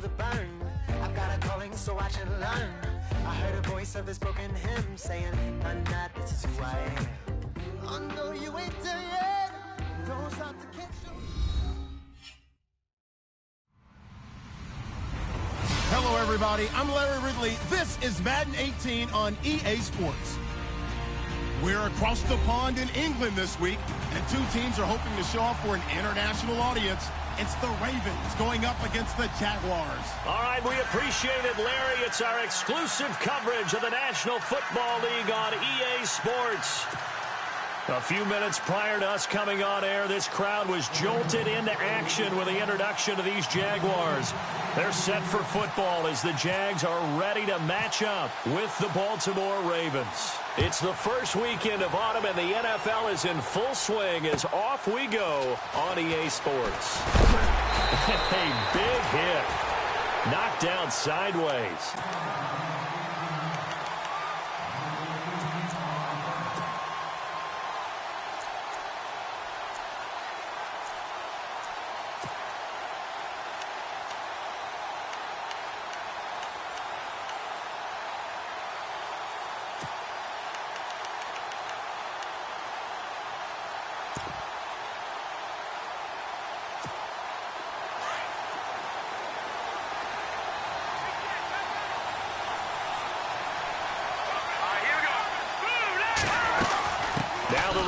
the burn. I've got a calling, so I should learn. I heard a voice of this broken hymn saying, "I'm not, this is who I am." Oh no, you ain't there yet. Don't stop to catch you. Hello, everybody. I'm Larry Ridley. This is Madden 18 on EA Sports. We're across the pond in England this week, and two teams are hoping to show off for an international audience. It's the Ravens going up against the Jaguars. All right, we appreciate it, Larry. It's our exclusive coverage of the National Football League on EA Sports. A few minutes prior to us coming on air, this crowd was jolted into action with the introduction of these Jaguars. They're set for football as the Jags are ready to match up with the Baltimore Ravens. It's the first weekend of autumn, and the NFL is in full swing as off we go on EA Sports. A big hit. Knocked down sideways.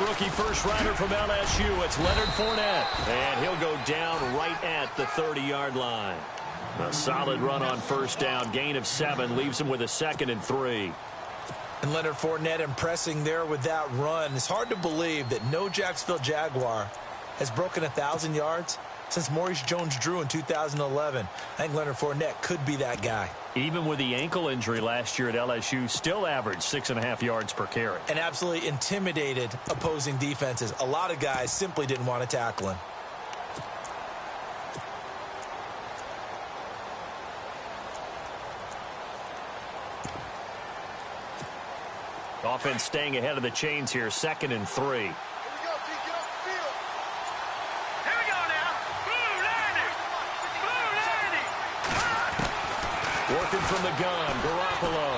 Rookie first rider from LSU, it's Leonard Fournette, and he'll go down right at the 30-yard line. A solid run on first down, gain of 7, leaves him with a 2nd and 3. And Leonard Fournette impressing there with that run. It's hard to believe that no Jacksonville Jaguar has broken 1,000 yards since Maurice Jones-Drew in 2011. I think Leonard Fournette could be that guy. Even with the ankle injury last year at LSU, still averaged 6.5 yards per carry. And absolutely intimidated opposing defenses. A lot of guys simply didn't want to tackle him. Offense staying ahead of the chains here, 2nd and 3. Working from the gun, Garoppolo.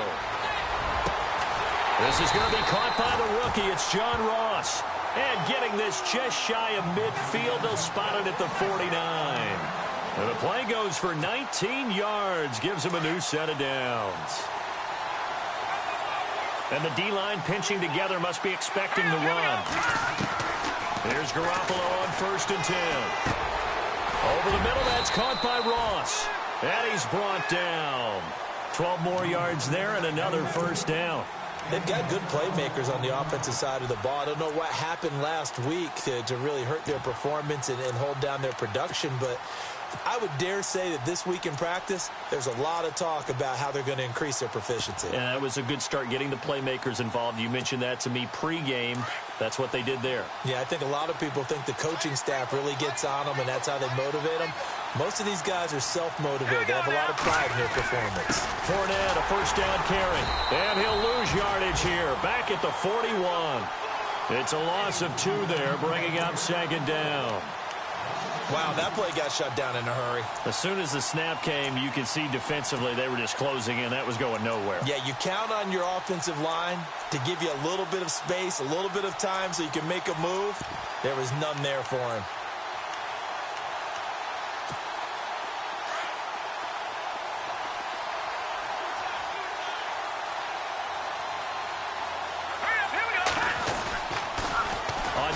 This is going to be caught by the rookie. It's John Ross. And getting this just shy of midfield, they'll spot it at the 49. And the play goes for 19 yards, gives him a new set of downs. And the D-line pinching together, must be expecting the run. There's Garoppolo on 1st and 10. Over the middle, that's caught by Ross. And he's brought down. 12 more yards there and another first down. They've got good playmakers on the offensive side of the ball. I don't know what happened last week to really hurt their performance and hold down their production, but I would dare say that this week in practice, there's a lot of talk about how they're going to increase their proficiency. And that was a good start, getting the playmakers involved. You mentioned that to me pregame. That's what they did there. Yeah, I think a lot of people think the coaching staff really gets on them, and that's how they motivate them. Most of these guys are self-motivated. They have a lot of pride in their performance. Fournette, a first down carry. And he'll lose yardage here, back at the 41. It's a loss of 2 there, bringing up 2nd down. Wow, that play got shut down in a hurry. As soon as the snap came, you could see defensively they were just closing in. That was going nowhere. Yeah, you count on your offensive line to give you a little bit of space, a little bit of time so you can make a move. There was none there for him.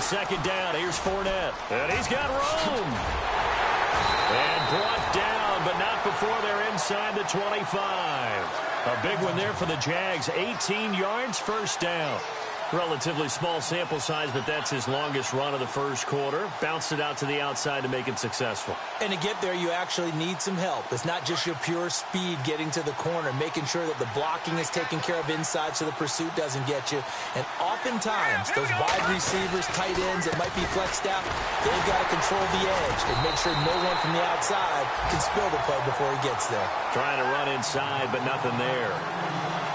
Second down, here's Fournette. And he's got room. And brought down, but not before they're inside the 25. A big one there for the Jags. 18 yards, first down. Relatively small sample size, but that's his longest run of the first quarter. Bounced it out to the outside to make it successful. And to get there, you actually need some help. It's not just your pure speed getting to the corner, making sure that the blocking is taken care of inside so the pursuit doesn't get you. And oftentimes, those wide receivers, tight ends that might be flexed out, they've got to control the edge and make sure no one from the outside can spill the play before he gets there. Trying to run inside, but nothing there.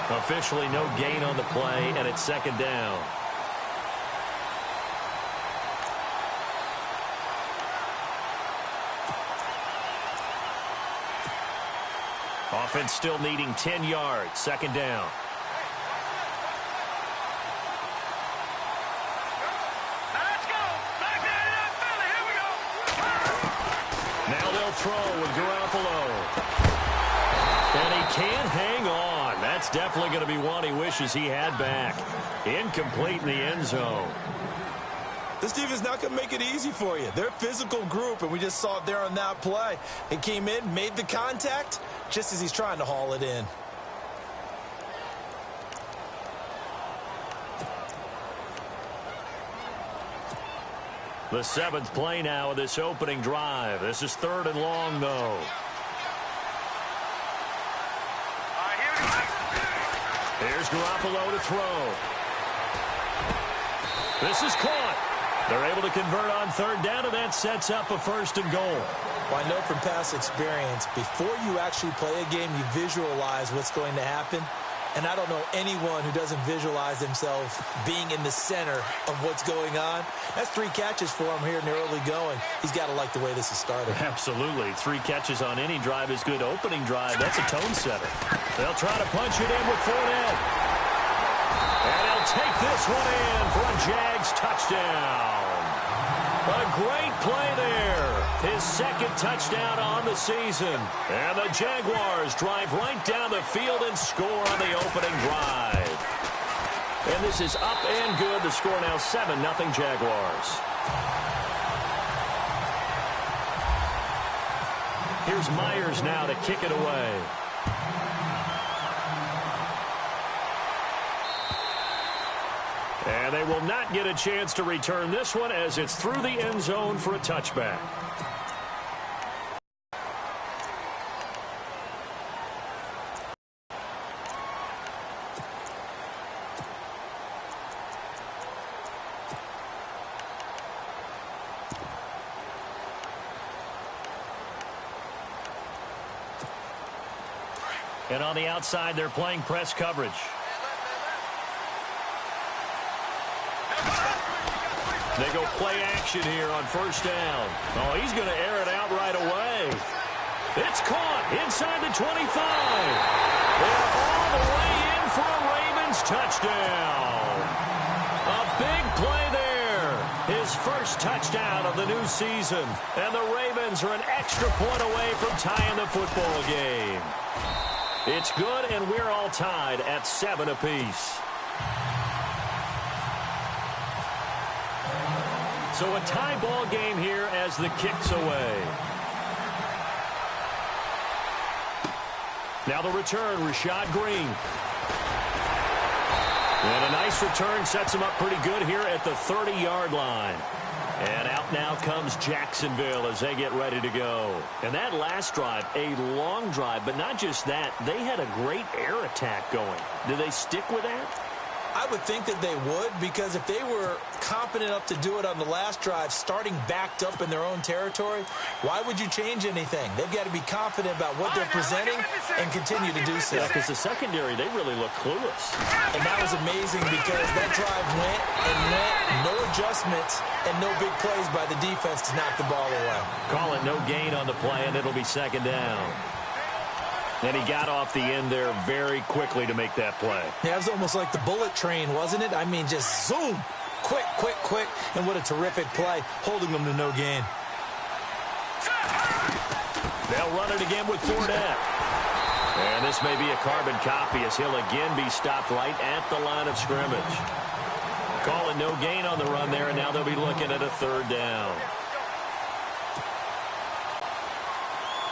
Officially no gain on the play, and it's 2nd down. Offense still needing 10 yards. Second down. Let's go. Back there in Philly. Here we go. Now they'll throw with Garoppolo. And he can't hang on. That's definitely going to be one he wishes he had back. Incomplete in the end zone. This defense is not going to make it easy for you. They're a physical group, and we just saw it there on that play. He came in, made the contact, just as he's trying to haul it in. The 7th play now of this opening drive. This is 3rd and long, though. Here's Garoppolo to throw. This is caught. They're able to convert on 3rd down, and that sets up a 1st and goal. Well, I know from past experience, before you actually play a game, you visualize what's going to happen. And I don't know anyone who doesn't visualize themselves being in the center of what's going on. That's 3 catches for him here in the early going. He's got to like the way this is started. Absolutely. 3 catches on any drive is good. Opening drive, that's a tone setter. They'll try to punch it in with Fournette. And he'll take this one in for a Jags touchdown. A great play there. His 2nd touchdown on the season. And the Jaguars drive right down the field and score on the opening drive. And this is up and good. The score now 7-0 Jaguars. Here's Myers now to kick it away. And they will not get a chance to return this one as it's through the end zone for a touchback. And on the outside, they're playing press coverage. They go play action here on 1st down. Oh, he's going to air it out right away. It's caught inside the 25. They're all the way in for a Ravens touchdown. A big play there. His 1st touchdown of the new season. And the Ravens are an extra point away from tying the football game. It's good, and we're all tied at 7 apiece. So a tie ball game here as the kick's away. Now the return, Rashad Green. And a nice return sets him up pretty good here at the 30-yard line. And out now comes Jacksonville as they get ready to go. And that last drive, a long drive, but not just that. They had a great air attack going. Do they stick with that? I would think that they would, because if they were competent enough to do it on the last drive, starting backed up in their own territory, why would you change anything? They've got to be confident about what they're presenting and continue to do so. Yeah, because the secondary, they really look clueless. And that was amazing because that drive went and went, no adjustments, and no big plays by the defense to knock the ball away. Call it no gain on the play, and it'll be 2nd down. And he got off the end there very quickly to make that play. Yeah, it was almost like the bullet train, wasn't it? I mean, just zoom. Quick, quick, quick. And what a terrific play, holding them to no gain. They'll run it again with Fournette. And this may be a carbon copy as he'll again be stopped right at the line of scrimmage. Calling no gain on the run there, and now they'll be looking at a 3rd down.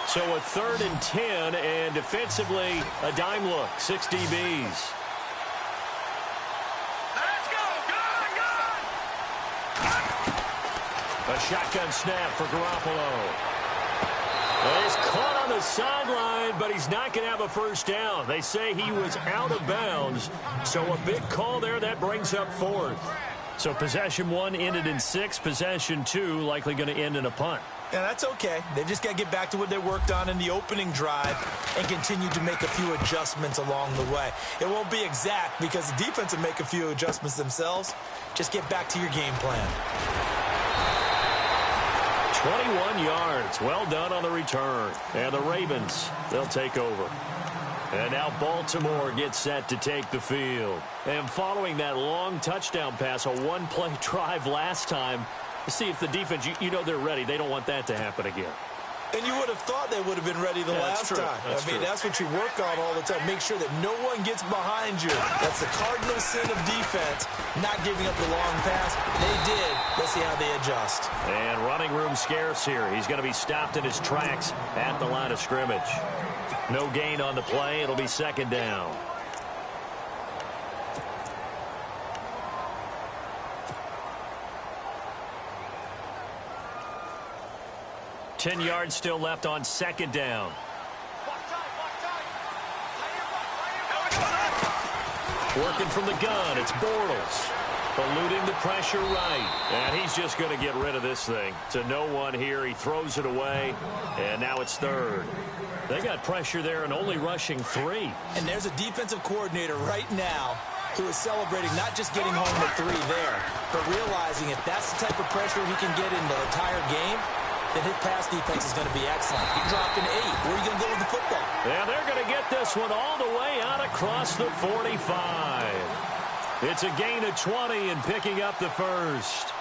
So a 3rd and 10, and defensively, a dime look, 6 DBs. Let's go. Good. A shotgun snap for Garoppolo. He's caught on the sideline, but he's not going to have a 1st down. They say he was out of bounds, so a big call there. That brings up 4th. So possession 1 ended in 6. Possession 2 likely going to end in a punt. Yeah, that's okay. They've just got to get back to what they worked on in the opening drive and continue to make a few adjustments along the way. It won't be exact because the defense will make a few adjustments themselves. Just get back to your game plan. 21 yards. Well done on the return. And the Ravens, they'll take over. And now Baltimore gets set to take the field. And following that long touchdown pass, a one-play drive last time, to see if the defense, you know they're ready. They don't want that to happen again. And you would have thought they would have been ready the last time. That's what you work on all the time. Make sure that no one gets behind you. That's the cardinal sin of defense, not giving up the long pass. They did. Let's see how they adjust. And running room scarce here. He's going to be stopped in his tracks at the line of scrimmage. No gain on the play. It'll be second down. Ten yards still left on second down. Working from the gun, it's Bortles. Eluding the pressure right. And he's just going to get rid of this thing. To no one here. He throws it away. And now it's third. They got pressure there and only rushing 3. And there's a defensive coordinator right now who is celebrating not just getting home with 3 there, but realizing if that's the type of pressure he can get in the entire game, then his pass defense is going to be excellent. He dropped an 8. Where are you going to go with the football? Yeah, they're going to get this one all the way out across the 45. It's a gain of 20 and picking up the first.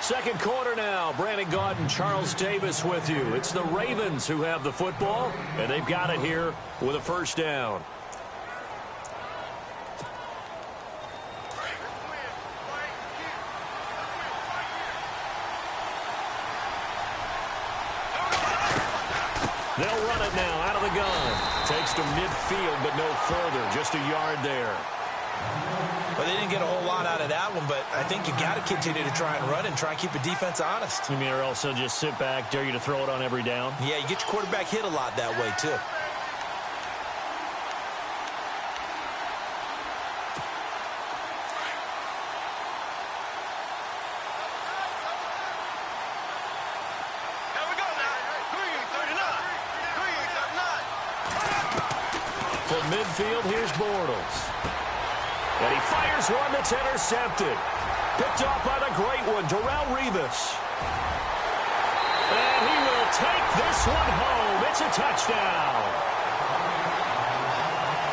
Second quarter now. Brandon Gaudin and Charles Davis with you. It's the Ravens who have the football, and they've got it here with a first down. They'll run it now out of the gun. Takes to midfield, but no further. Just a yard there. Well, they didn't get a whole lot out of that one, but I think you got to continue to try and run and try and keep the defense honest. You mean, or else they'll just sit back, dare you to throw it on every down? Yeah, you get your quarterback hit a lot that way, too. From midfield, here's Bortles. And he fires one that's intercepted. Picked off by the great one, Darrelle Revis. And he will take this one home. It's a touchdown.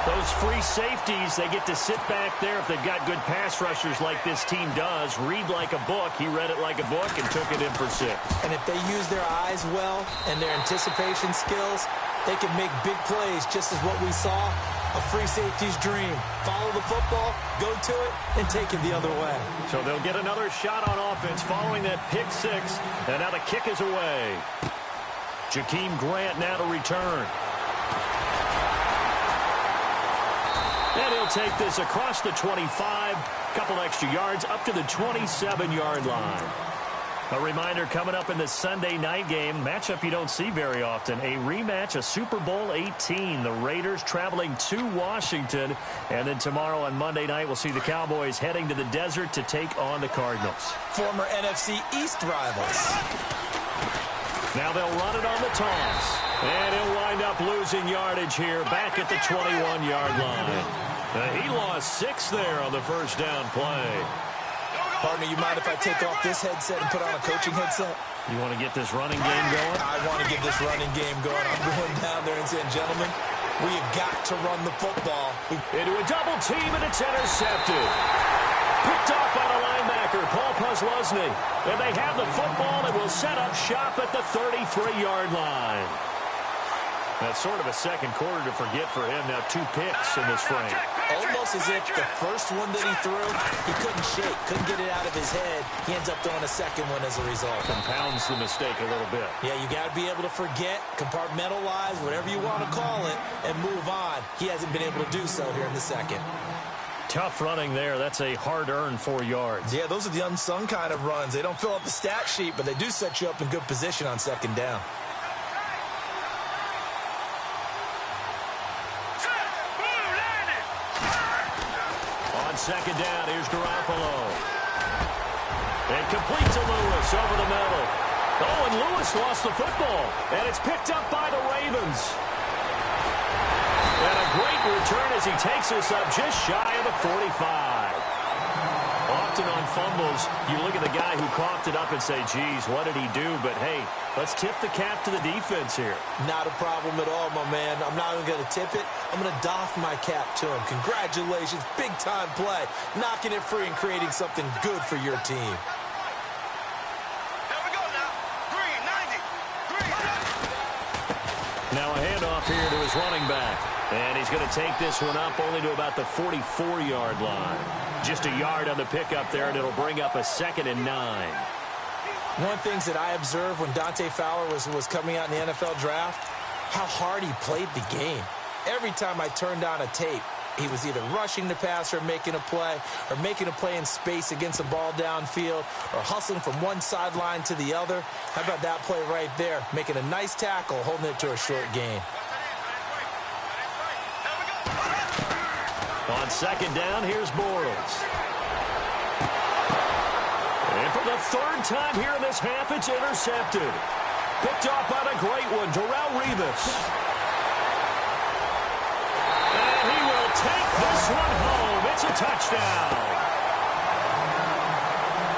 Those free safeties, they get to sit back there if they've got good pass rushers like this team does. Read like a book. He read it like a book and took it in for 6. And if they use their eyes well and their anticipation skills, they can make big plays, just as what we saw. A free safety's dream. Follow the football, go to it, and take it the other way. So they'll get another shot on offense following that pick 6. And now the kick is away. Jakeem Grant now to return. And he'll take this across the 25. Couple extra yards up to the 27-yard line. A reminder coming up in the Sunday night game, matchup you don't see very often, a rematch of Super Bowl 18. The Raiders traveling to Washington. And then tomorrow on Monday night, we'll see the Cowboys heading to the desert to take on the Cardinals. Former NFC East rivals. Now they'll run it on the toss. And he'll wind up losing yardage here back at the 21-yard line. He lost 6 there on the first down play. Partner, you mind if I take off this headset and put on a coaching headset? You want to get this running game going? I want to get this running game going. I'm going down there and saying, gentlemen, we have got to run the football. Into a double team, and it's intercepted. Picked off by the linebacker, Paul Posluszny. And they have the football and will set up shop at the 33-yard line. That's sort of a second quarter to forget for him. Now 2 picks in this frame. Almost as if the first one that he threw, he couldn't shake, couldn't get it out of his head. He ends up throwing a second one as a result. Compounds the mistake a little bit. Yeah, you got to be able to forget, compartmentalize, whatever you want to call it, and move on. He hasn't been able to do so here in the second. Tough running there. That's a hard-earned 4 yards. Yeah, those are the unsung kind of runs. They don't fill up the stat sheet, but they do set you up in good position on second down. On second down, here's Garoppolo. And complete to Lewis over the middle. Oh, and Lewis lost the football. And it's picked up by the Ravens. the return as he takes us up just shy of the 45. Often on fumbles, you look at the guy who coughed it up and say, geez, what did he do? But, hey, let's tip the cap to the defense here. Not a problem at all, my man. I'm not even going to tip it. I'm going to doff my cap to him. Congratulations, big-time play. Knocking it free and creating something good for your team. Now a handoff here to his running back. And he's going to take this one up only to about the 44-yard line. Just a yard on the pickup there, and it'll bring up a 2nd and 9. One thing that I observed when Dante Fowler was coming out in the NFL draft, how hard he played the game. Every time I turned on a tape, he was either rushing the passer, making a play in space against the ball downfield, or hustling from one sideline to the other. How about that play right there? Making a nice tackle, holding it to a short gain. On 2nd down, here's Bortles. And for the 3rd time here in this half, it's intercepted. Picked off by the great one, Darrelle Revis. And he will take this one home. It's a touchdown.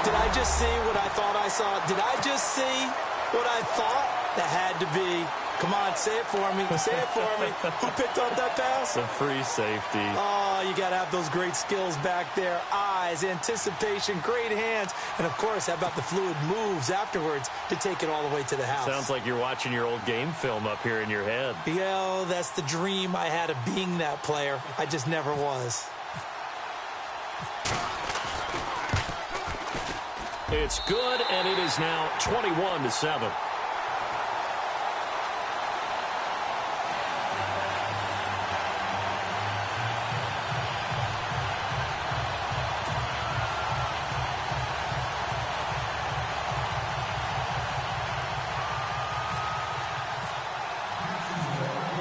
Did I just see what I thought I saw? Did I just see what I thought? That had to be. Come on, say it for me. Say it for me. Who picked up that pass? The free safety. Oh, you got to have those great skills back there. Eyes, anticipation, great hands. And, of course, how about the fluid moves afterwards to take it all the way to the house? Sounds like you're watching your old game film up here in your head. Yo, that's the dream I had of being that player. I just never was. It's good, and it is now 21-7.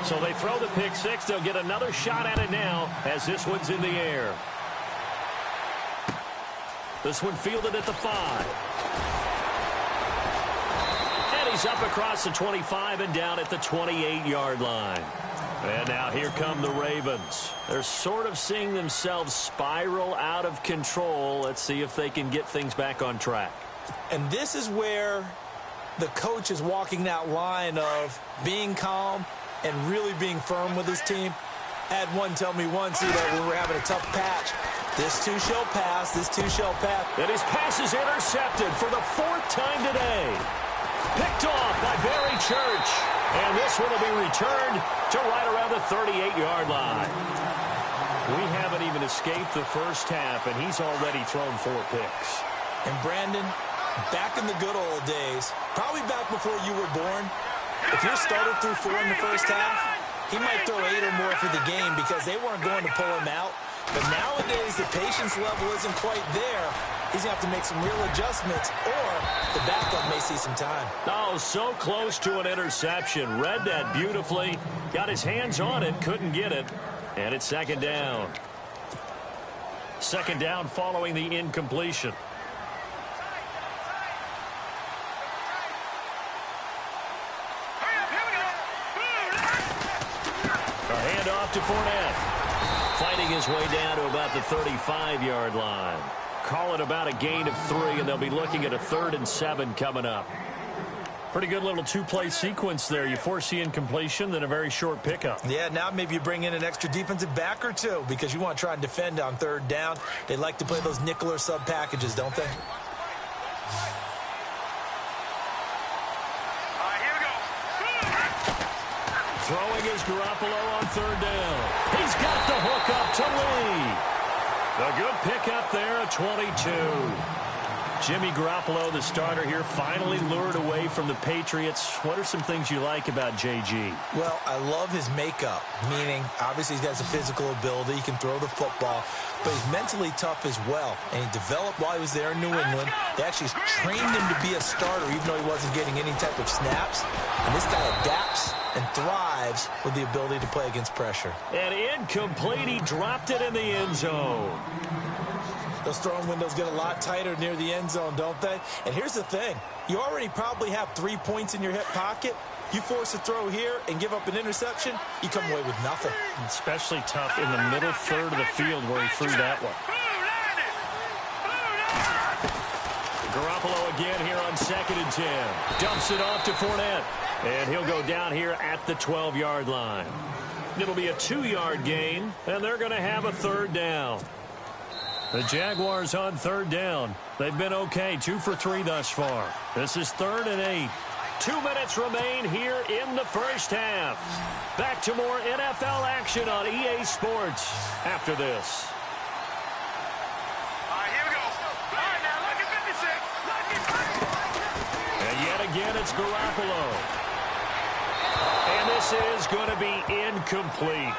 So they throw the pick six. They'll get another shot at it now as this one's in the air. This one fielded at the 5. And he's up across the 25 and down at the 28-yard line. And now here come the Ravens. They're sort of seeing themselves spiral out of control. Let's see if they can get things back on track. And this is where the coach is walking that line of being calm and really being firm with his team. I had one tell me once, that when we're having a tough patch, this too shall pass, this too shall pass. And his pass is intercepted for the 4th time today. Picked off by Barry Church. And this one will be returned to right around the 38-yard line. We haven't even escaped the first half, and he's already thrown 4 picks. And Brandon, back in the good old days, probably back before you were born, if your starter threw 4 in the first half, he might throw 8 or more for the game because they weren't going to pull him out. But nowadays, the patience level isn't quite there. He's going to have to make some real adjustments, or the backup may see some time. Oh, so close to an interception. Read that beautifully. Got his hands on it, couldn't get it. And it's 2nd down. 2nd down following the incompletion. To Fournette. Fighting his way down to about the 35-yard line. Call it about a gain of 3, and they'll be looking at a 3rd and 7 coming up. Pretty good little 2-play sequence there. You force the incompletion, then a very short pickup. Yeah, now maybe you bring in an extra defensive back or 2 because you want to try and defend on 3rd down. They like to play those nickel or sub packages, don't they? Throwing is Garoppolo on 3rd down. He's got the hook up to Lee. A good pickup there at 22. Jimmy Garoppolo, the starter here, finally lured away from the Patriots. What are some things you like about JG? Well, I love his makeup, meaning obviously he's got some physical ability. He can throw the football, but he's mentally tough as well. And he developed while he was there in New England. They actually trained him to be a starter even though he wasn't getting any type of snaps. And this guy adapts and thrives with the ability to play against pressure. And incomplete. He dropped it in the end zone. Those throwing windows get a lot tighter near the end zone, don't they? And here's the thing. You already probably have 3 points in your hip pocket. You force a throw here and give up an interception, you come away with nothing. Especially tough in the middle third of the field where he threw that one. Garoppolo again here on 2nd and 10. Dumps it off to Fournette. And he'll go down here at the 12-yard line. It'll be a 2-yard gain, and they're going to have a 3rd down. The Jaguars on 3rd down. They've been okay, 2 for 3 thus far. This is 3rd and 8. 2 minutes remain here in the first half. Back to more NFL action on EA Sports after this. All right, here we go. All right, now look at 56. And yet again, it's Garoppolo. And this is going to be incomplete.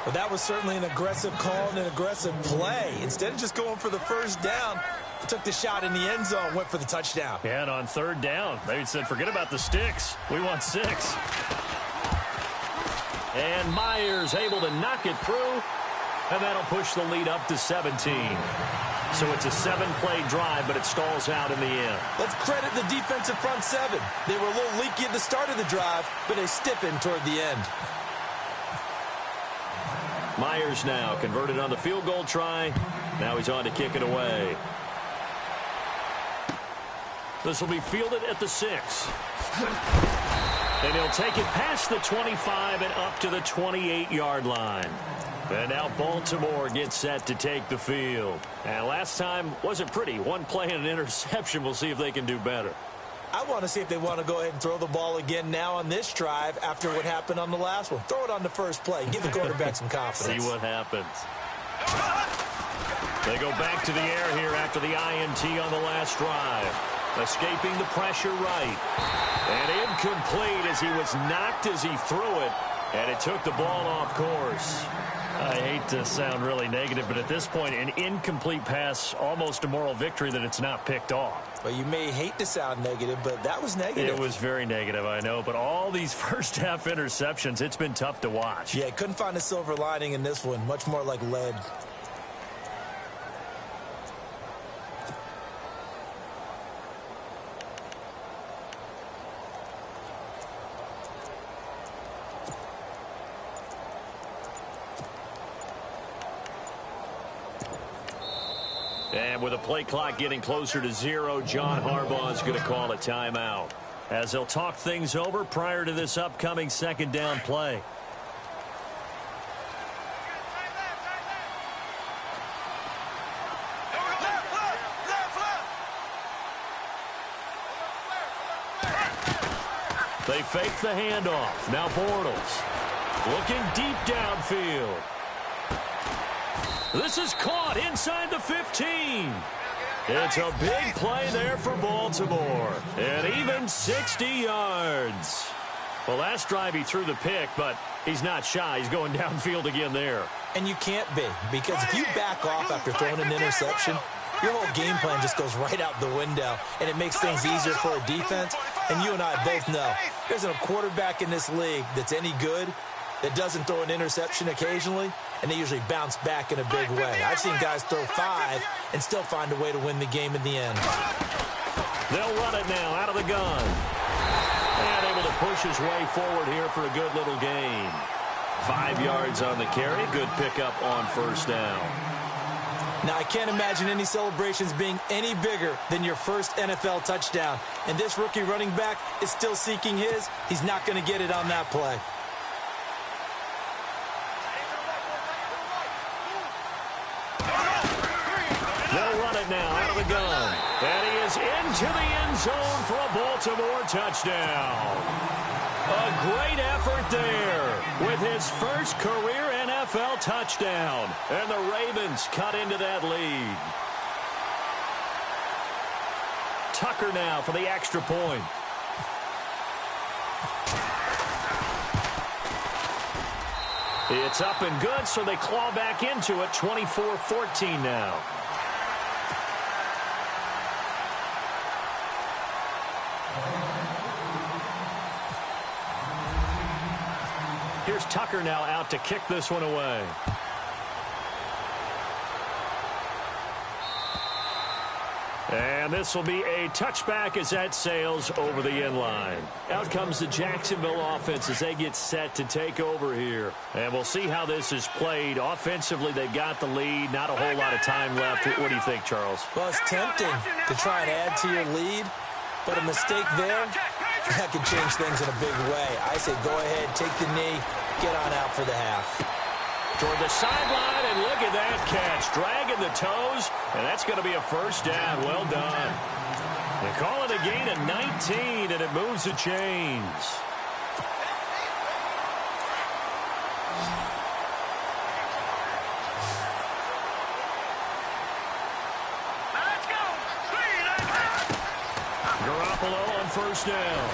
But that was certainly an aggressive call and an aggressive play. Instead of just going for the first down, took the shot in the end zone, went for the touchdown. Yeah, and on 3rd down, they said, forget about the sticks. We want 6. And Myers able to knock it through, and that'll push the lead up to 17. So it's a 7-play drive, but it stalls out in the end. Let's credit the defensive front 7. They were a little leaky at the start of the drive, but they stiffened toward the end. Myers now converted on the field goal try. Now he's on to kick it away. This will be fielded at the 6. And he'll take it past the 25 and up to the 28-yard line. And now Baltimore gets set to take the field. And last time wasn't pretty. 1 play and an interception. We'll see if they can do better. I want to see if they want to go ahead and throw the ball again now on this drive after what happened on the last one. Throw it on the first play. Give the quarterback some confidence. See what happens. They go back to the air here after the INT on the last drive. Escaping the pressure right. And incomplete as he was knocked as he threw it. And it took the ball off course. I hate to sound really negative, but at this point, an incomplete pass, almost a moral victory that it's not picked off. Well, you may hate to sound negative, but that was negative. It was very negative, I know. But all these first-half interceptions, it's been tough to watch. Yeah, couldn't find a silver lining in this one. Much more like lead. And with a play clock getting closer to 0, John Harbaugh is going to call a timeout as they'll talk things over prior to this upcoming 2nd down play. They fake the handoff. Now Bortles looking deep downfield. This is caught inside the 15. It's a big play there for Baltimore. And even 60 yards. Well, last drive he threw the pick, but he's not shy. He's going downfield again there. And you can't be, because if you back off after throwing an interception, your whole game plan just goes right out the window, and it makes things easier for a defense. And you and I both know there's a quarterback in this league that's any good that doesn't throw an interception occasionally, and they usually bounce back in a big way. I've seen guys throw 5 and still find a way to win the game in the end. They'll run it now out of the gun. And able to push his way forward here for a good little gain. 5 yards on the carry. Good pickup on 1st down. Now, I can't imagine any celebrations being any bigger than your first NFL touchdown. And this rookie running back is still seeking his. He's not going to get it on that play. They'll run it now out of the gun. And he is into the end zone for a Baltimore touchdown. A great effort there with his first career NFL touchdown. And the Ravens cut into that lead. Tucker now for the extra point. It's up and good, so they claw back into it. 24-14 now. Here's Tucker now out to kick this one away. And this will be a touchback as that sails over the inline. Out comes the Jacksonville offense as they get set to take over here. And we'll see how this is played. Offensively, they've got the lead. Not a whole lot of time left. What do you think, Charles? Well, it's tempting to try and add to your lead, but a mistake there, that could change things in a big way. I say go ahead, take the knee, get on out for the half. Toward the sideline, and look at that catch. Dragging the toes, and that's going to be a first down. Well done. They call it a gain of 19, and it moves the chains. Let's go. Garoppolo on first down.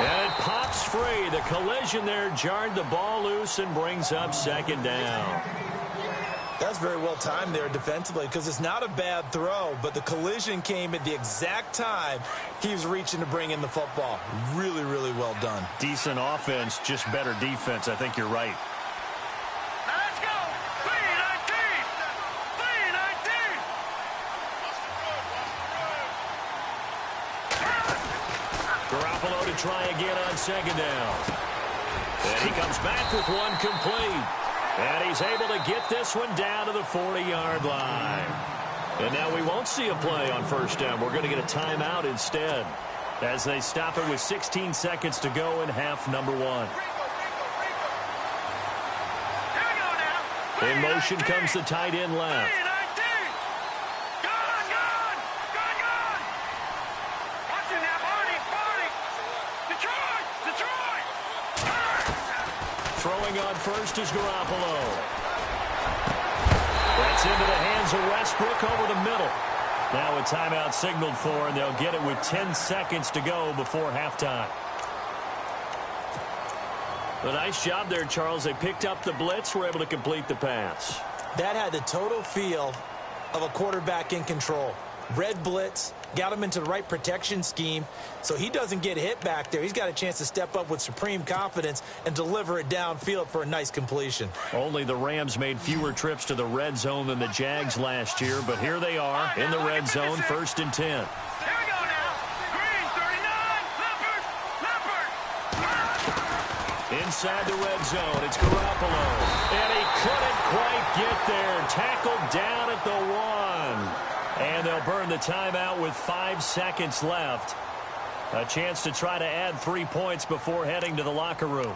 And it pops free. The collision there jarred the ball loose and brings up second down. That's very well timed there defensively because it's not a bad throw, but the collision came at the exact time he was reaching to bring in the football. Really, really well done. Decent offense, just better defense. I think you're right. Let's go. 319. 319. Garoppolo to try again on second down. And he comes back with one complete. And he's able to get this one down to the 40-yard line. And now we won't see a play on first down. We're going to get a timeout instead as they stop it with 16 seconds to go in half number one. In motion comes the tight end left. Throwing on first is Garoppolo. That's into the hands of Westbrook over the middle. Now a timeout signaled for, and they'll get it with 10 seconds to go before halftime. A nice job there, Charles. They picked up the blitz, were able to complete the pass. That had the total feel of a quarterback in control. Red blitz, got him into the right protection scheme, so he doesn't get hit back there. He's got a chance to step up with supreme confidence and deliver it downfield for a nice completion. Only the Rams made fewer trips to the red zone than the Jags last year, but here they are in the red zone, 1st and 10. Here we go now. Green, 39. Leopard. Inside the red zone, it's Garoppolo. And he couldn't quite get there. Tackled down at the 1. And they'll burn the timeout with 5 seconds left. A chance to try to add 3 points before heading to the locker room.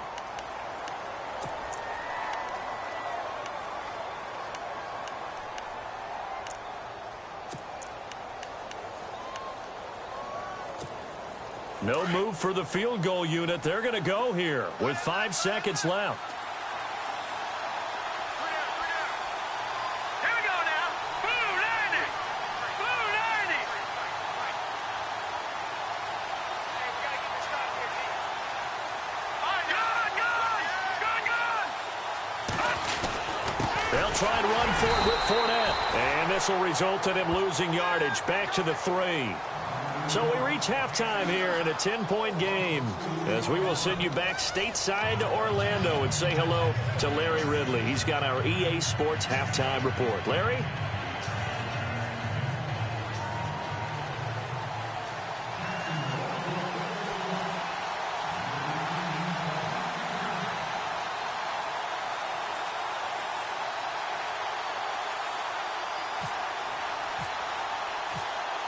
No move for the field goal unit. They're going to go here with 5 seconds left. Here we go now. Blue 90. Blue 90. They'll try and run for it with Fournette. And this will result in him losing yardage back to the 3. So we reach halftime here in a 10-point game as we will send you back stateside to Orlando and say hello to Larry Ridley. He's got our EA Sports halftime report. Larry?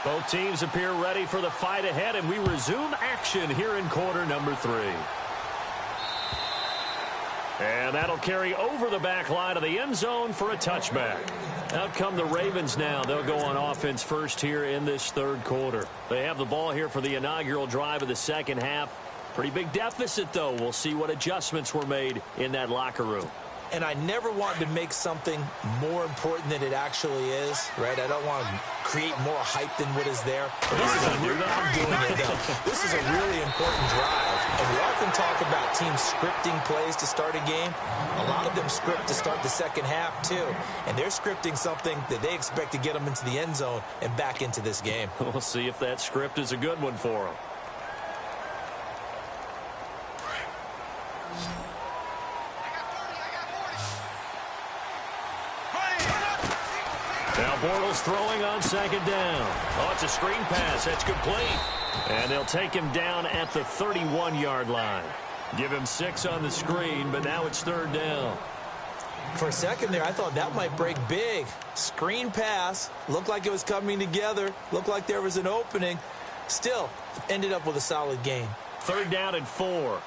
Both teams appear ready for the fight ahead, and we resume action here in quarter number 3. And that'll carry over the back line of the end zone for a touchback. Out come the Ravens now. They'll go on offense first here in this third quarter. They have the ball here for the inaugural drive of the second half. Pretty big deficit, though. We'll see what adjustments were made in that locker room. And I never want to make something more important than it actually is, right? I don't want to create more hype than what is there. But this is a really, I'm doing it though. This is a really important drive. And we often talk about teams scripting plays to start a game. A lot of them script to start the second half too. And they're scripting something that they expect to get them into the end zone and back into this game. We'll see if that script is a good one for them. Now Bortles throwing on second down. Oh, it's a screen pass. That's complete. And they'll take him down at the 31-yard line. Give him 6 on the screen, but now it's third down. For a second there, I thought that might break big. Screen pass. Looked like it was coming together. Looked like there was an opening. Still, ended up with a solid gain. Third down and 4.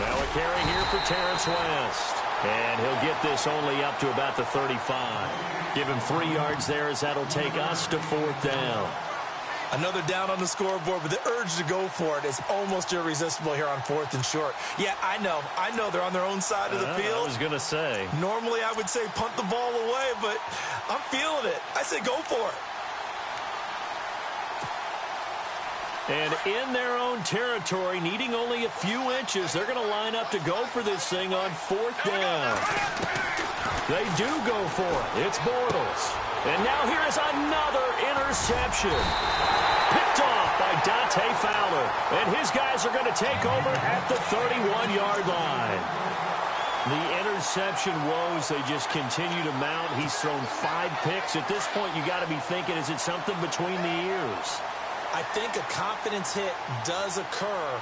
Now a carry here for Terrence West. And he'll get this only up to about the 35. Give him 3 yards there as that'll take us to fourth down. Another down on the scoreboard, but the urge to go for it is almost irresistible here on 4th and short. Yeah, I know they're on their own side of the field. I was going to say. Normally I would say punt the ball away, but I'm feeling it. I say go for it. And in their own territory, needing only a few inches, they're going to line up to go for this thing on 4th down. They do go for it. It's Bortles. And now here is another interception. Picked off by Dante Fowler. And his guys are going to take over at the 31-yard line. The interception woes, they just continue to mount. He's thrown 5 picks. At this point, you got to be thinking, is it something between the ears? I think a confidence hit does occur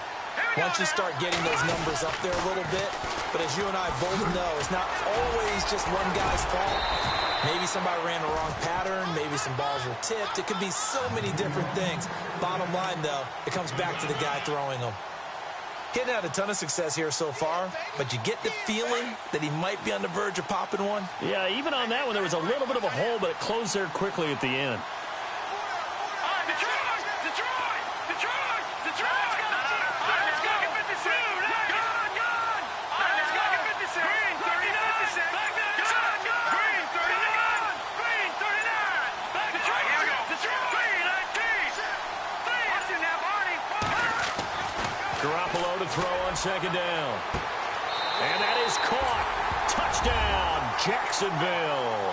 once you start getting those numbers up there a little bit. But as you and I both know, it's not always just one guy's fault. Maybe somebody ran the wrong pattern. Maybe some balls were tipped. It could be so many different things. Bottom line, though, it comes back to the guy throwing them. He hadn't had a ton of success here so far, but you get the feeling that he might be on the verge of popping one. Yeah, even on that one, there was a little bit of a hole, but it closed there quickly at the end. Throw on second down. And that is caught. Touchdown, Jacksonville.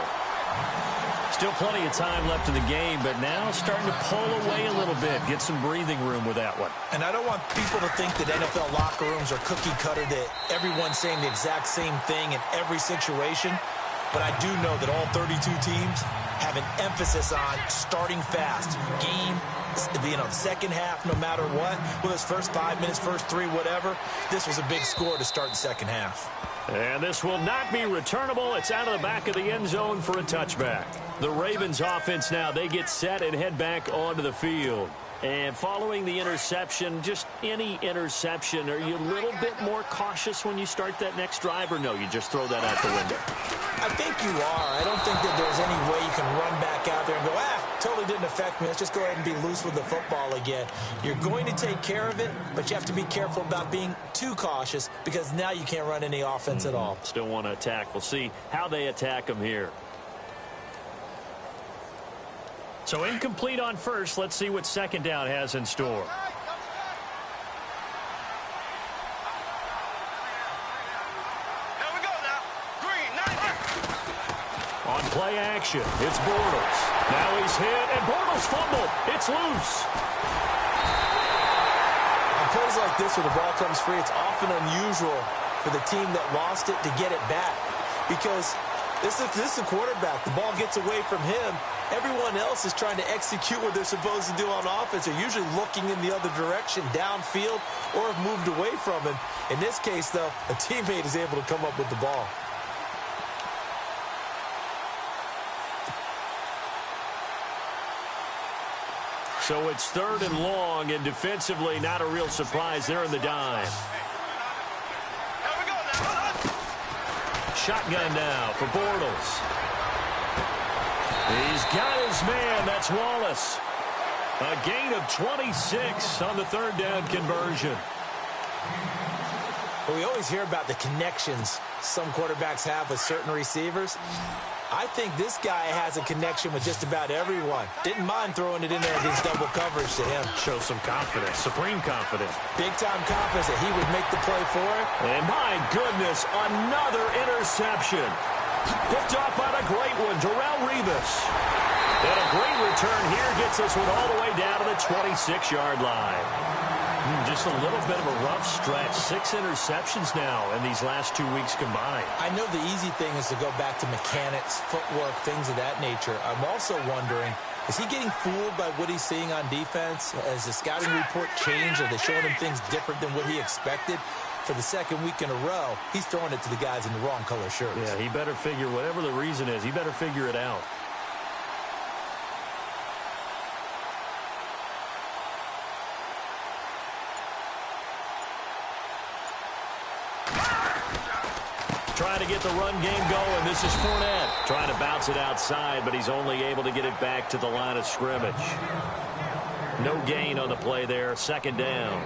Still plenty of time left in the game, but now starting to pull away a little bit. Get some breathing room with that one. And I don't want people to think that NFL locker rooms are cookie cutter, that everyone's saying the exact same thing in every situation. But I do know that all 32 teams have an emphasis on starting fast. Game, second half, no matter what. Whether it's first 5 minutes, first 3, whatever. This was a big score to start the second half. And this will not be returnable. It's out of the back of the end zone for a touchback. The Ravens offense now, they get set and head back onto the field. And following the interception, just any interception, are you a little bit more cautious when you start that next drive, or no, you just throw that out the window? I think you are. I don't think that there's any way you can run back out there and go, totally didn't affect me. Let's just go ahead and be loose with the football again. You're going to take care of it, but you have to be careful about being too cautious because now you can't run any offense at all. Still want to attack. We'll see how they attack them here. So incomplete on first. Let's see what second down has in store. On play action, it's Bortles. Now he's hit, and Bortles fumbled. It's loose. On plays like this where the ball comes free, it's often unusual for the team that lost it to get it back. Because this is the quarterback. The ball gets away from him. Everyone else is trying to execute what they're supposed to do on offense. They're usually looking in the other direction, downfield, or have moved away from him. In this case, though, a teammate is able to come up with the ball. So it's third and long, and defensively, not a real surprise there in the dime. Shotgun now for Bortles. He's got his man. That's Wallace. A gain of 26 on the third down conversion. Well, we always hear about the connections some quarterbacks have with certain receivers. I think this guy has a connection with just about everyone. Didn't mind throwing it in there against double coverage to him. Shows some confidence, supreme confidence. Big-time confidence that he would make the play for it. And my goodness, another interception. Picked off on a great one, Darrelle Revis. And a great return here gets this one all the way down to the 26-yard line. Just a little bit of a rough stretch. 6 interceptions now in these last 2 weeks combined. I know the easy thing is to go back to mechanics, footwork, things of that nature. I'm also wondering, is he getting fooled by what he's seeing on defense? Has the scouting report changed? Are they showing him things different than what he expected? For the second week in a row, he's throwing it to the guys in the wrong color shirts. Yeah, he better figure, whatever the reason is, he better figure it out. Trying to get the run game going. This is Fournette. Trying to bounce it outside, but he's only able to get it back to the line of scrimmage. No gain on the play there. Second down.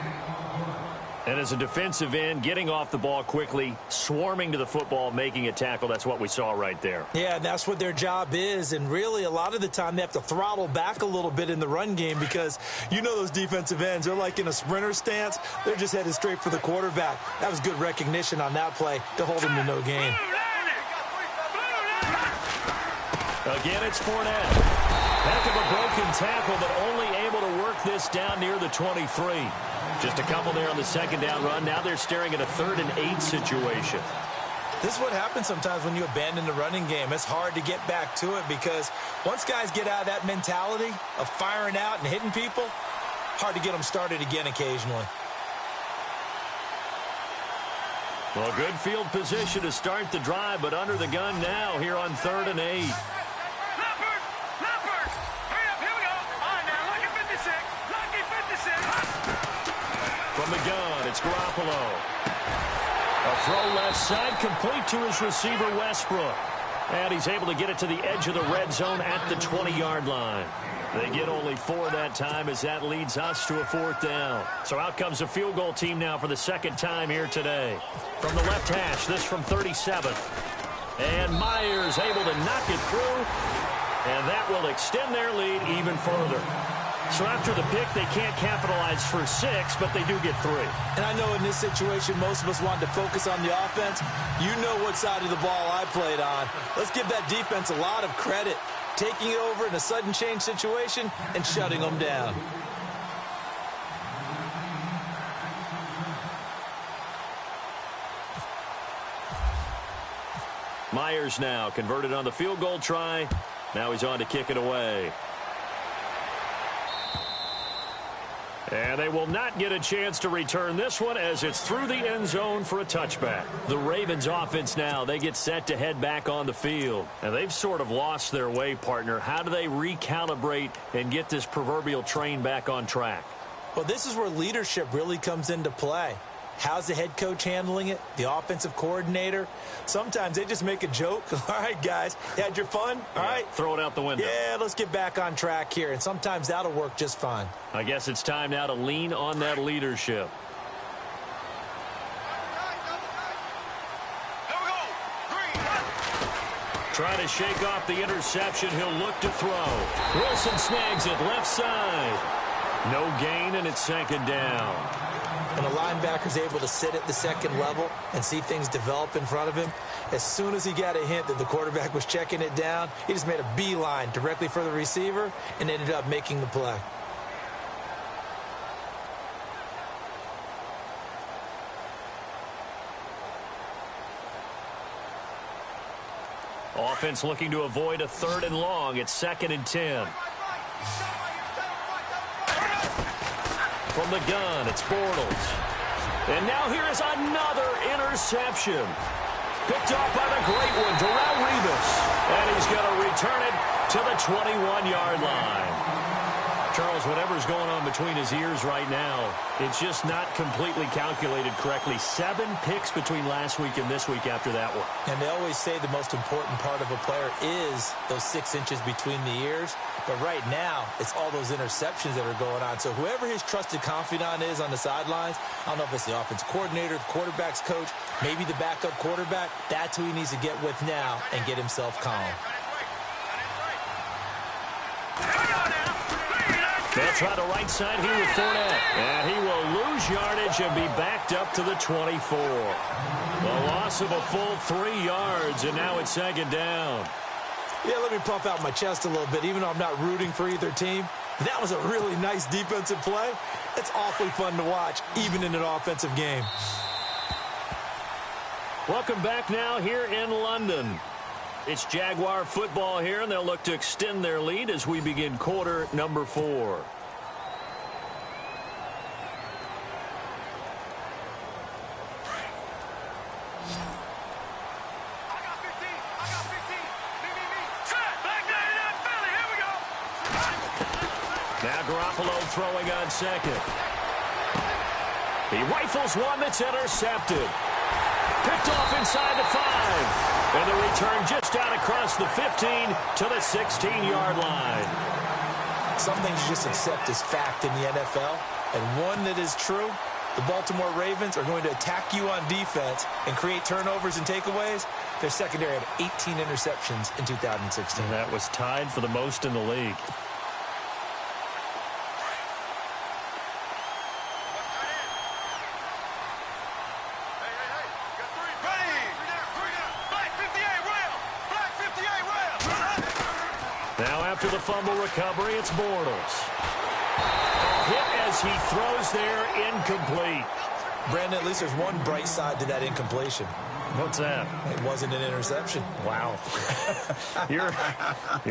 And as a defensive end, getting off the ball quickly, swarming to the football, making a tackle, that's what we saw right there. Yeah, that's what their job is. And really, a lot of the time, they have to throttle back a little bit in the run game because you know those defensive ends, they're like in a sprinter stance. They're just headed straight for the quarterback. That was good recognition on that play to hold him to no gain. Again, it's Fournette. Heck of a broken tackle, but only able to work this down near the 23. Just a couple there on the second down run. Now they're staring at a 3rd and 8 situation. This is what happens sometimes when you abandon the running game. It's hard to get back to it because once guys get out of that mentality of firing out and hitting people, hard to get them started again occasionally. Well, good field position to start the drive, but under the gun now here on 3rd and 8. From the gun, it's Garoppolo. A throw left side, complete to his receiver, Westbrook. And he's able to get it to the edge of the red zone at the 20-yard line. They get only 4 that time as that leads us to a 4th down. So out comes the field goal team now for the second time here today. From the left hash, this from 37. And Myers able to knock it through. And that will extend their lead even further. So after the pick, they can't capitalize for 6, but they do get 3. And I know in this situation, most of us wanted to focus on the offense. You know what side of the ball I played on. Let's give that defense a lot of credit. Taking it over in a sudden change situation and shutting them down. Myers now converted on the field goal try. Now he's on to kick it away. And they will not get a chance to return this one as it's through the end zone for a touchback. The Ravens offense now, they get set to head back on the field. And they've sort of lost their way, partner. How do they recalibrate and get this proverbial train back on track? Well, this is where leadership really comes into play. How's the head coach handling it? The offensive coordinator? Sometimes they just make a joke. All right, guys, you had your fun? All right. Throw it out the window. Yeah, let's get back on track here. And sometimes that'll work just fine. I guess it's time now to lean on that leadership. Trying to shake off the interception. He'll look to throw. Wilson snags it left side. No gain, and it's 2nd down. When a linebacker's able to sit at the second level and see things develop in front of him, as soon as he got a hint that the quarterback was checking it down, he just made a beeline directly for the receiver and ended up making the play. Offense looking to avoid a 3rd and long. It's 2nd and 10. From the gun, it's Bortles. And now here is another interception. Picked off by the great one, Darrelle Revis. And he's going to return it to the 21-yard line. Charles, whatever's going on between his ears right now, it's just not completely calculated correctly. 7 picks between last week and this week after that one. And they always say the most important part of a player is those 6 inches between the ears. But right now, it's all those interceptions that are going on. So whoever his trusted confidant is on the sidelines, I don't know if it's the offense coordinator, the quarterback's coach, maybe the backup quarterback, that's who he needs to get with now and get himself calm. They'll try the right side here with Fournette. And he will lose yardage and be backed up to the 24. A loss of a full 3 yards, and now it's 2nd down. Yeah, let me puff out my chest a little bit, even though I'm not rooting for either team. That was a really nice defensive play. It's awfully fun to watch, even in an offensive game. Welcome back now here in London. It's Jaguar football here, and they'll look to extend their lead as we begin quarter number 4. Now Garoppolo throwing on second. He rifles one that's intercepted. Picked off inside the 5. And the return just out across the 15 to the 16-yard line. Some things you just accept as fact in the NFL. And one that is true, the Baltimore Ravens are going to attack you on defense and create turnovers and takeaways. Their secondary had 18 interceptions in 2016. And that was tied for the most in the league. Now after the fumble recovery, it's Bortles. Hit as he throws there, incomplete. Brandon, at least there's one bright side to that incompletion. What's that? It wasn't an interception. Wow. You're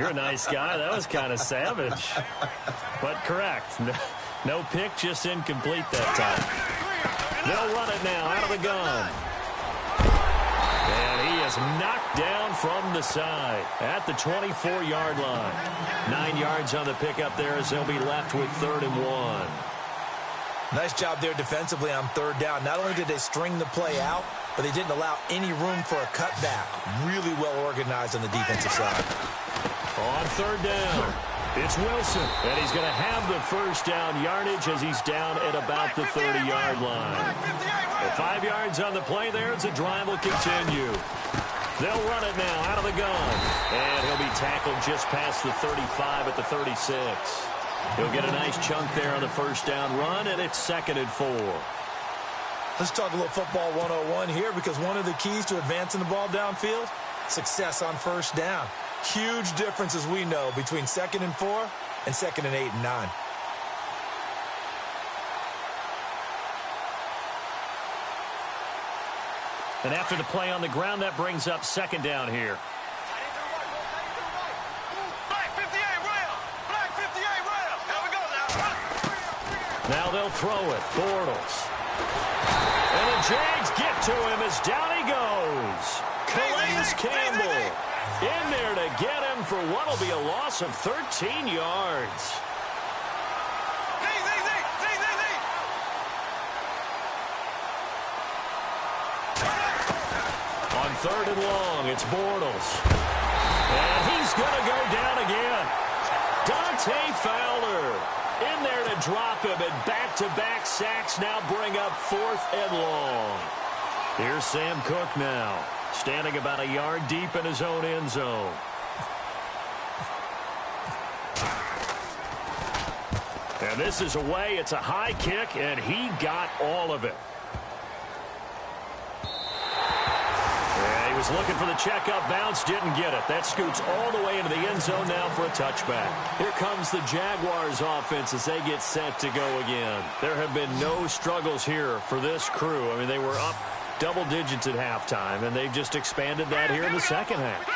a nice guy. That was kind of savage. But correct. No pick, just incomplete that time. They'll run it now out of the gun. And he is knocked down from the side at the 24-yard line. 9 yards on the pickup there as they'll be left with 3rd and 1. Nice job there defensively on 3rd down. Not only did they string the play out, but they didn't allow any room for a cutback. Really well organized on the defensive side. On 3rd down, it's Wilson. And he's going to have the first down yardage as he's down at about the 30-yard line. 5 yards on the play there as the drive will continue. They'll run it now out of the gun. And he'll be tackled just past the 35 at the 36. He'll get a nice chunk there on the first down run, and it's 2nd and 4. Let's talk a little football 101 here, because one of the keys to advancing the ball downfield, success on first down. Huge difference, as we know, between 2nd and 4 and 2nd and 8 and 9. And after the play on the ground, that brings up 2nd down here. Now they'll throw it. Bortles. And the Jags get to him as down he goes. Calais Campbell in there to get him for what will be a loss of 13 yards. On 3rd and long, it's Bortles. And he's going to go down again. Dante Fowler in there to drop him, and back-to-back sacks now bring up 4th and long. Here's Sam Cook now, standing about a yard deep in his own end zone. And this is away. It's a high kick, and he got all of it. Yeah, he was looking for the checkup bounce, didn't get it. That scoots all the way into the end zone now for a touchback. Here comes the Jaguars offense as they get set to go again. There have been no struggles here for this crew. I mean, they were up double digits at halftime, and they've just expanded that here in the second half.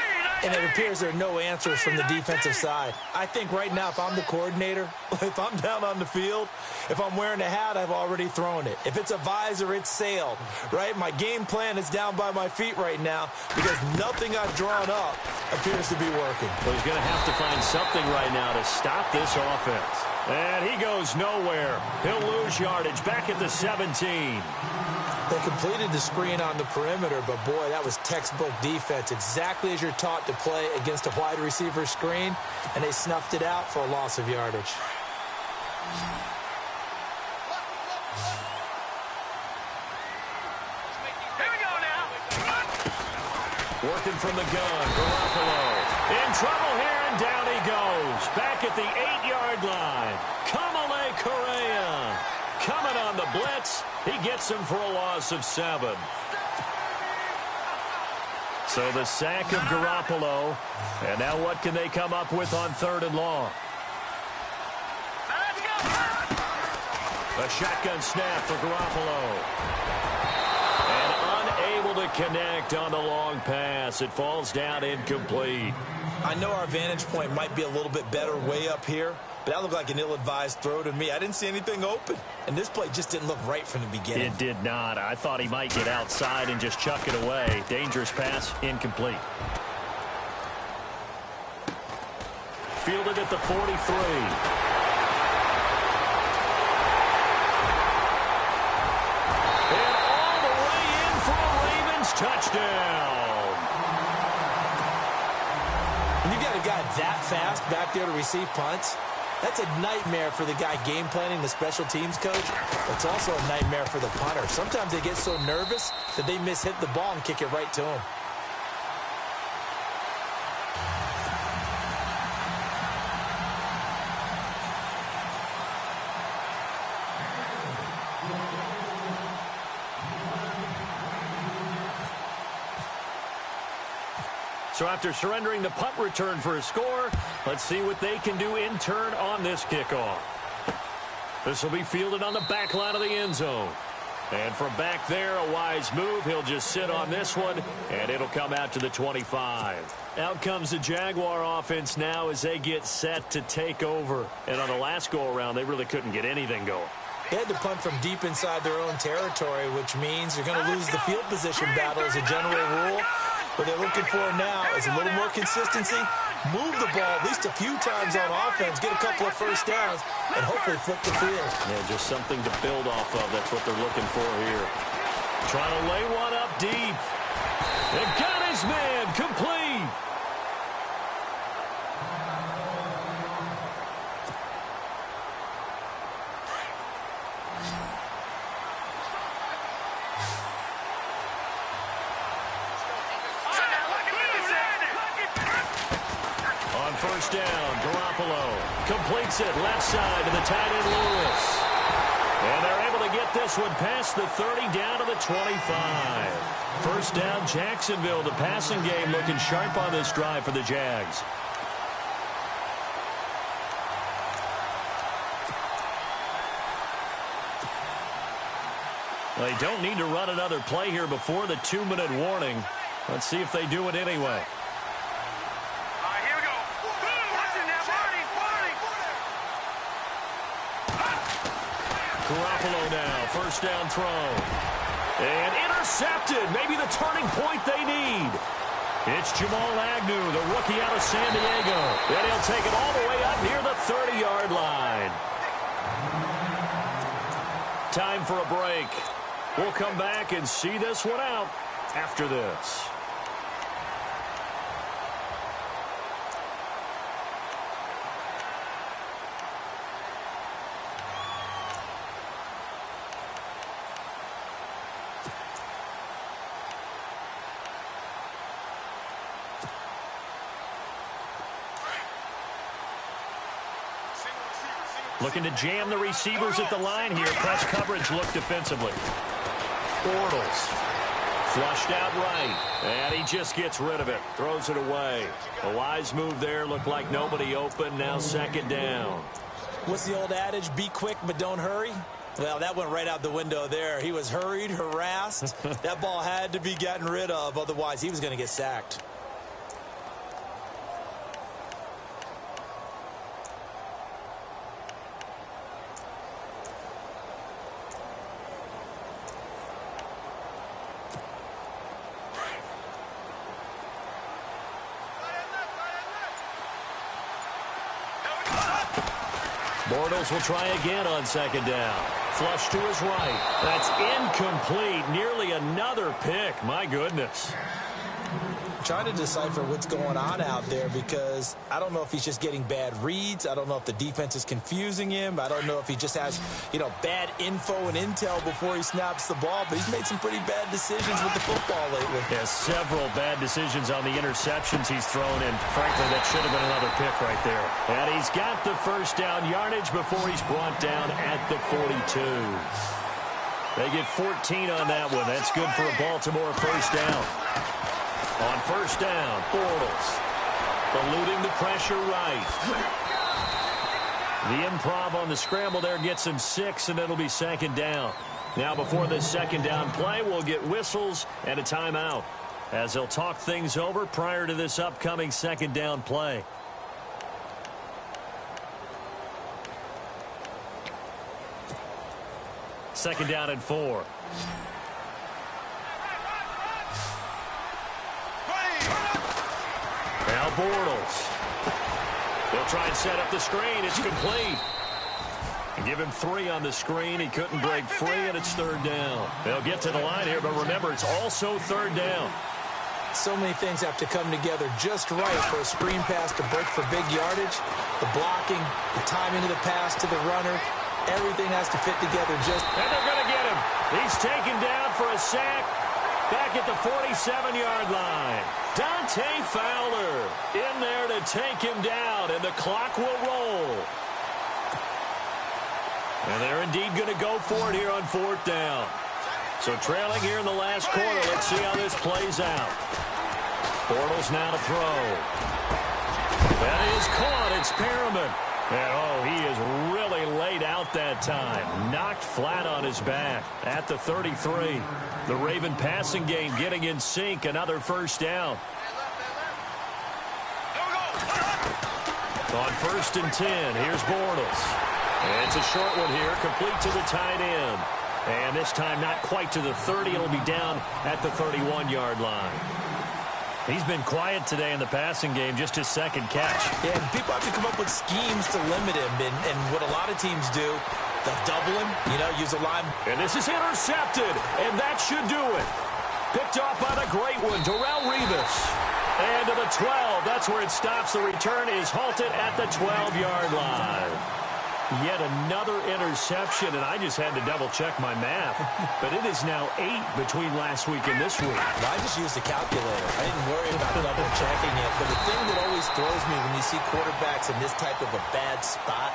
And it appears there are no answers from the defensive side. I think right now, if I'm the coordinator, if I'm down on the field, if I'm wearing a hat, I've already thrown it. If it's a visor, it's sailed, right? My game plan is down by my feet right now because nothing I've drawn up appears to be working. Well, he's going to have to find something right now to stop this offense. And he goes nowhere. He'll lose yardage back at the 17. They completed the screen on the perimeter, but boy, that was textbook defense. Exactly as you're taught to play against a wide receiver screen, and they snuffed it out for a loss of yardage. Here we go now. Working from the gun, Garoppolo. In trouble here, and down he goes. Back at the 8-yard line. Kamale Correa coming on the blitz. He gets him for a loss of 7. So the sack of Garoppolo. And now what can they come up with on 3rd and long? A shotgun snap for Garoppolo. And unable to connect on the long pass. It falls down incomplete. I know our vantage point might be a little bit better way up here, but that looked like an ill-advised throw to me. I didn't see anything open, and this play just didn't look right from the beginning. It did not. I thought he might get outside and just chuck it away. Dangerous pass, incomplete. Fielded at the 43. And all the way in for a Ravens touchdown. When you got a guy that fast back there to receive punts, that's a nightmare for the guy game planning, the special teams coach. It's also a nightmare for the punter. Sometimes they get so nervous that they mishit the ball and kick it right to him. So after surrendering the punt return for a score, let's see what they can do in turn on this kickoff. This will be fielded on the back line of the end zone. And from back there, a wise move. He'll just sit on this one, and it'll come out to the 25. Out comes the Jaguar offense now as they get set to take over. And on the last go-around, they really couldn't get anything going. They had to punt from deep inside their own territory, which means you're going to lose the field position battle as a general rule. What they're looking for now is a little more consistency, move the ball at least a few times on offense, get a couple of first downs, and hopefully flip the field. Yeah, just something to build off of. That's what they're looking for here. Trying to lay one up deep. And got his man complete. First down, Garoppolo completes it left side to the tight end Lewis. And they're able to get this one past the 30 down to the 25. First down, Jacksonville. The passing game looking sharp on this drive for the Jags. They don't need to run another play here before the 2-minute warning. Let's see if they do it anyway. Garoppolo now, first down throw. And intercepted, maybe the turning point they need. It's Jamal Agnew, the rookie out of San Diego. And he'll take it all the way up near the 30-yard line. Time for a break. We'll come back and see this one out after this. Looking to jam the receivers at the line here. Press coverage look defensively. Bortles. Flushed out right. And he just gets rid of it. Throws it away. A wise move there. Looked like nobody open. Now second down. What's the old adage? Be quick, but don't hurry. Well, that went right out the window there. He was hurried, harassed. That ball had to be gotten rid of. Otherwise, he was going to get sacked. Bortles will try again on second down. Flush to his right. That's incomplete. Nearly another pick. My goodness. Trying to decipher what's going on out there because I don't know if he's just getting bad reads. I don't know if the defense is confusing him. I don't know if he just has, bad info and intel before he snaps the ball. But he's made some pretty bad decisions with the football lately. Yeah, several bad decisions on the interceptions he's thrown in. Frankly, that should have been another pick right there. And he's got the first down yardage before he's brought down at the 42. They get 14 on that one. That's good for a Baltimore first down. On first down, Bortles eluding the pressure right. The improv on the scramble there gets him 6, and it'll be second down. Now, before this second down play, we'll get whistles and a timeout as they'll talk things over prior to this upcoming second down play. Second down and 4. Now Bortles. They'll try and set up the screen. It's complete. And give him 3 on the screen. He couldn't break free, and it's third down. They'll get to the line here, but remember, it's also third down. So many things have to come together just right for a screen pass to break for big yardage. The blocking, the timing of the pass to the runner, everything has to fit together just. And they're going to get him. He's taken down for a sack back at the 47-yard line. Dante Fowler in there to take him down, and the clock will roll. And they're indeed going to go for it here on fourth down. So trailing here in the last quarter, let's see how this plays out. Bortles now to throw. That is caught. It's Perriman. And, oh, he is really laid out that time. Knocked flat on his back at the 33. The Raven passing game getting in sync. Another first down. On 1st and 10, here's Bortles. And it's a short one here, complete to the tight end. And this time not quite to the 30. It'll be down at the 31-yard line. He's been quiet today in the passing game, just his second catch. Yeah, and people have to come up with schemes to limit him. And what a lot of teams do, they'll double him, use a line. And this is intercepted, and that should do it. Picked off by the great one, Darrelle Revis. And to the 12, that's where it stops. The return is halted at the 12-yard line. Yet another interception, and I just had to double-check my math. But it is now 8 between last week and this week. I just used a calculator. I didn't worry about double-checking it. But the thing that always throws me when you see quarterbacks in this type of a bad spot,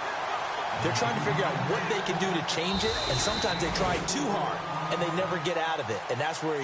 they're trying to figure out what they can do to change it, and sometimes they try too hard, and they never get out of it. And that's where